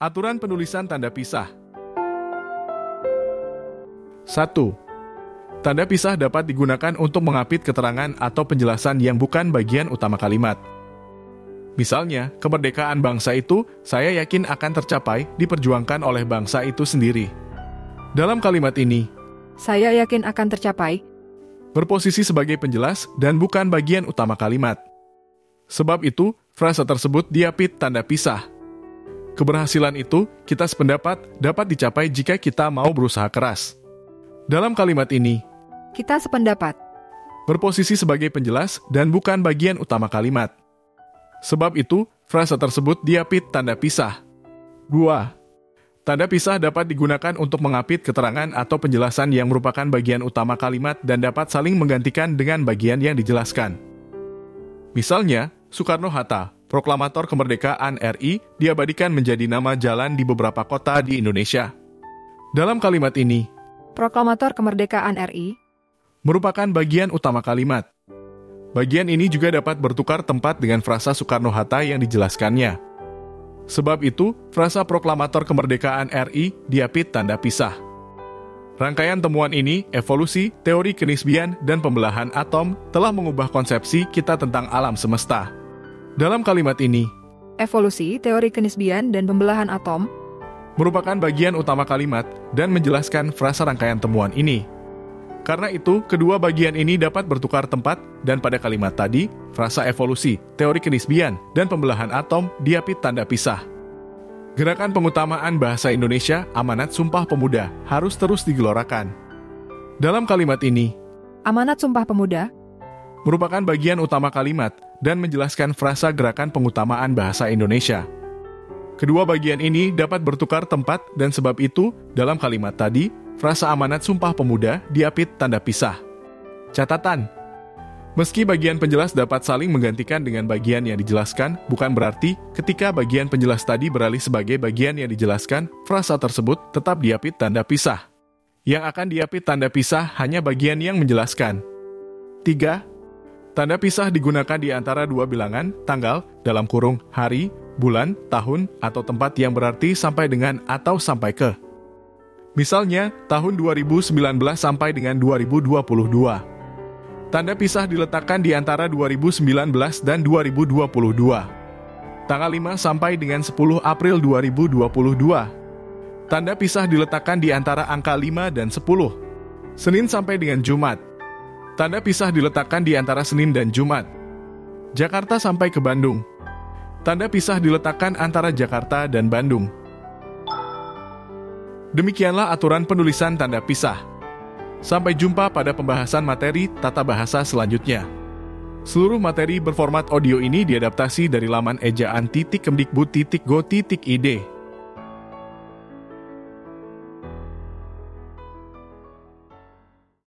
Aturan penulisan tanda pisah. 1. Tanda pisah dapat digunakan untuk mengapit keterangan atau penjelasan yang bukan bagian utama kalimat. Misalnya, kemerdekaan bangsa itu saya yakin akan tercapai diperjuangkan oleh bangsa itu sendiri. Dalam kalimat ini, saya yakin akan tercapai, berposisi sebagai penjelas dan bukan bagian utama kalimat. Sebab itu, frasa tersebut diapit tanda pisah. Keberhasilan itu, kita sependapat, dapat dicapai jika kita mau berusaha keras. Dalam kalimat ini, kita sependapat, berposisi sebagai penjelas dan bukan bagian utama kalimat. Sebab itu, frasa tersebut diapit tanda pisah. 2. Tanda pisah dapat digunakan untuk mengapit keterangan atau penjelasan yang merupakan bagian utama kalimat dan dapat saling menggantikan dengan bagian yang dijelaskan. Misalnya, Soekarno-Hatta, proklamator kemerdekaan RI, diabadikan menjadi nama jalan di beberapa kota di Indonesia. Dalam kalimat ini, proklamator kemerdekaan RI merupakan bagian utama kalimat. Bagian ini juga dapat bertukar tempat dengan frasa Soekarno-Hatta yang dijelaskannya. Sebab itu, frasa proklamator kemerdekaan RI diapit tanda pisah. Rangkaian temuan ini, evolusi, teori kenisbian, dan pembelahan atom telah mengubah konsepsi kita tentang alam semesta. Dalam kalimat ini, evolusi, teori kenisbian, dan pembelahan atom merupakan bagian utama kalimat dan menjelaskan frasa rangkaian temuan ini. Karena itu, kedua bagian ini dapat bertukar tempat, dan pada kalimat tadi, frasa evolusi, teori kenisbian, dan pembelahan atom diapit tanda pisah. Gerakan pengutamaan bahasa Indonesia, Amanat Sumpah Pemuda, harus terus digelorakan. Dalam kalimat ini, Amanat Sumpah Pemuda merupakan bagian utama kalimat dan menjelaskan frasa gerakan pengutamaan bahasa Indonesia. Kedua bagian ini dapat bertukar tempat dan sebab itu, dalam kalimat tadi, frasa Amanat Sumpah Pemuda diapit tanda pisah. Catatan: meski bagian penjelas dapat saling menggantikan dengan bagian yang dijelaskan, bukan berarti ketika bagian penjelas tadi beralih sebagai bagian yang dijelaskan, frasa tersebut tetap diapit tanda pisah. Yang akan diapit tanda pisah hanya bagian yang menjelaskan. 3. Tanda pisah digunakan di antara dua bilangan, tanggal, dalam kurung, hari, bulan, tahun, atau tempat yang berarti sampai dengan atau sampai ke. Misalnya, tahun 2019 sampai dengan 2022. Tanda pisah diletakkan di antara 2019 dan 2022. Tanggal 5 sampai dengan 10 April 2022. Tanda pisah diletakkan di antara angka 5 dan 10. Senin sampai dengan Jumat. Tanda pisah diletakkan di antara Senin dan Jumat. Jakarta sampai ke Bandung. Tanda pisah diletakkan antara Jakarta dan Bandung. Demikianlah aturan penulisan tanda pisah. Sampai jumpa pada pembahasan materi tata bahasa selanjutnya. Seluruh materi berformat audio ini diadaptasi dari laman ejaan.kemdikbud.go.id.